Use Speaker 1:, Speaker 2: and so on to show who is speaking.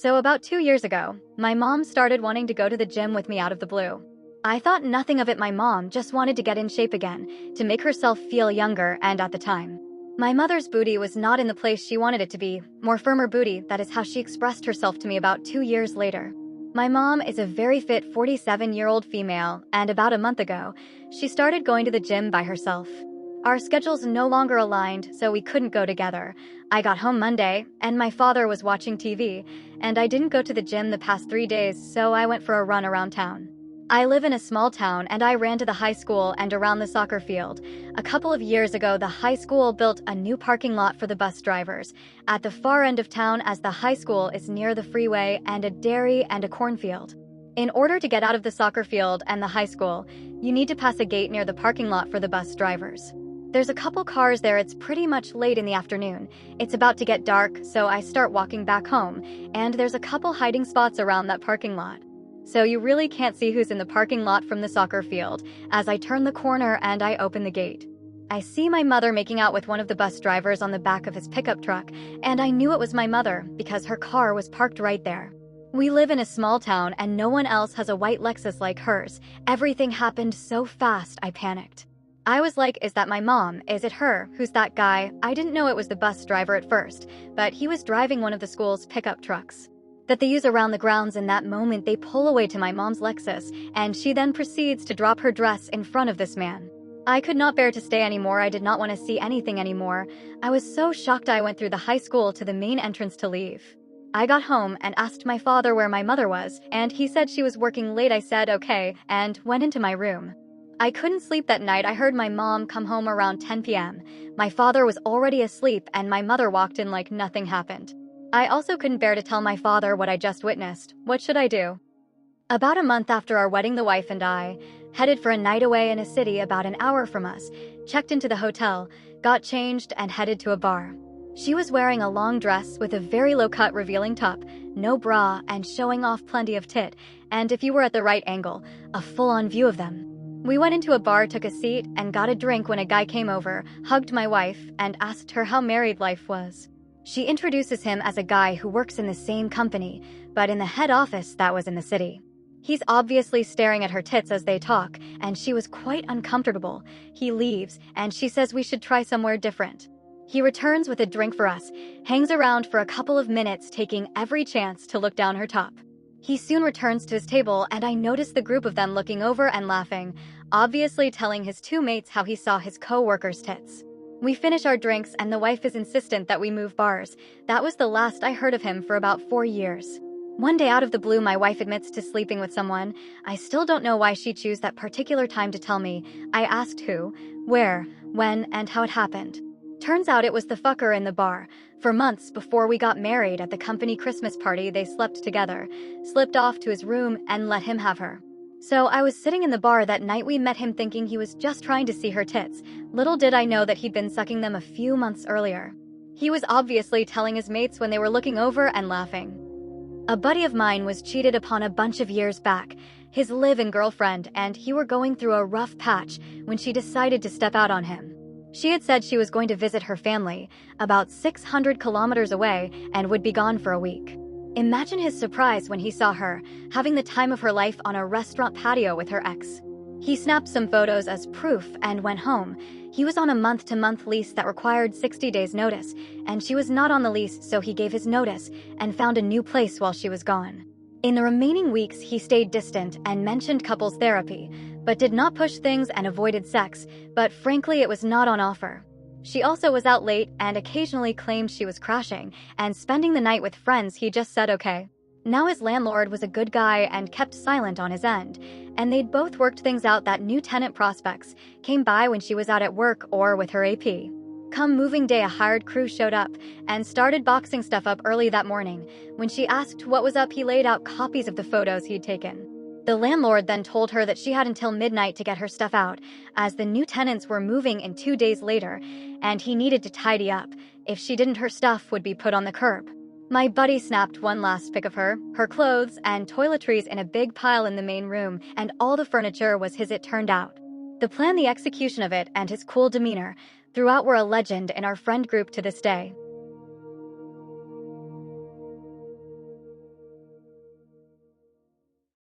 Speaker 1: So about 2 years ago, my mom started wanting to go to the gym with me out of the blue. I thought nothing of it. My mom just wanted to get in shape again, to make herself feel younger, and at the time, my mother's booty was not in the place she wanted it to be. More firmer booty, that is how she expressed herself to me about 2 years later. My mom is a very fit 47-year-old female, and about a month ago, she started going to the gym by herself. Our schedules no longer aligned, so we couldn't go together. I got home Monday, and my father was watching TV, and I didn't go to the gym the past 3 days, so I went for a run around town. I live in a small town, and I ran to the high school and around the soccer field. A couple of years ago, the high school built a new parking lot for the bus drivers at the far end of town, as the high school is near the freeway and a dairy and a cornfield. In order to get out of the soccer field and the high school, you need to pass a gate near the parking lot for the bus drivers. There's a couple cars there. It's pretty much late in the afternoon. It's about to get dark, so I start walking back home, and there's a couple hiding spots around that parking lot. So you really can't see who's in the parking lot from the soccer field. As I turn the corner and I open the gate, I see my mother making out with one of the bus drivers on the back of his pickup truck, and I knew it was my mother because her car was parked right there. We live in a small town and no one else has a white Lexus like hers. Everything happened so fast, I panicked. I was like, is that my mom? Is it her? Who's that guy? I didn't know it was the bus driver at first, but he was driving one of the school's pickup trucks that they use around the grounds. In that moment, they pull away to my mom's Lexus, and she then proceeds to drop her dress in front of this man. I could not bear to stay anymore. I did not want to see anything anymore. I was so shocked. I went through the high school to the main entrance to leave. I got home and asked my father where my mother was, and he said she was working late. I said okay, and went into my room. I couldn't sleep that night. I heard my mom come home around 10 p.m. My father was already asleep, and my mother walked in like nothing happened. I also couldn't bear to tell my father what I just witnessed. What should I do? About a month after our wedding, the wife and I headed for a night away in a city about an hour from us, checked into the hotel, got changed, and headed to a bar. She was wearing a long dress with a very low-cut revealing top, no bra, and showing off plenty of tit, and if you were at the right angle, a full-on view of them. We went into a bar, took a seat, and got a drink when a guy came over, hugged my wife, and asked her how married life was. She introduces him as a guy who works in the same company, but in the head office that was in the city. He's obviously staring at her tits as they talk, and she was quite uncomfortable. He leaves, and she says we should try somewhere different. He returns with a drink for us, hangs around for a couple of minutes, taking every chance to look down her top. He soon returns to his table, and I notice the group of them looking over and laughing, obviously telling his two mates how he saw his co-worker's tits. We finish our drinks, and the wife is insistent that we move bars. That was the last I heard of him for about 4 years. One day, out of the blue, my wife admits to sleeping with someone. I still don't know why she chose that particular time to tell me. I asked who, where, when, and how it happened. Turns out it was the fucker in the bar. For months before we got married, at the company Christmas party, they slept together, slipped off to his room, and let him have her. So I was sitting in the bar that night we met him, thinking he was just trying to see her tits. Little did I know that he'd been sucking them a few months earlier. He was obviously telling his mates when they were looking over and laughing. A buddy of mine was cheated upon a bunch of years back. His live-in girlfriend and he were going through a rough patch when she decided to step out on him. She had said she was going to visit her family, about 600 kilometers away, and would be gone for a week. Imagine his surprise when he saw her, having the time of her life on a restaurant patio with her ex. He snapped some photos as proof and went home. He was on a month-to-month lease that required 60 days notice, and she was not on the lease, so he gave his notice and found a new place while she was gone. In the remaining weeks, he stayed distant and mentioned couples therapy, but did not push things and avoided sex, but frankly it was not on offer. She also was out late and occasionally claimed she was crashing and spending the night with friends. He just said okay. Now his landlord was a good guy and kept silent on his end, and they'd both worked things out that new tenant prospects came by when she was out at work or with her AP. Come moving day, a hired crew showed up and started boxing stuff up early that morning. When she asked what was up, he laid out copies of the photos he'd taken. The landlord then told her that she had until midnight to get her stuff out, as the new tenants were moving in 2 days later, and he needed to tidy up. If she didn't, her stuff would be put on the curb. My buddy snapped one last pic of her clothes, and toiletries in a big pile in the main room, and all the furniture was his, it turned out. The plan, the execution of it, and his cool demeanor throughout were a legend in our friend group to this day.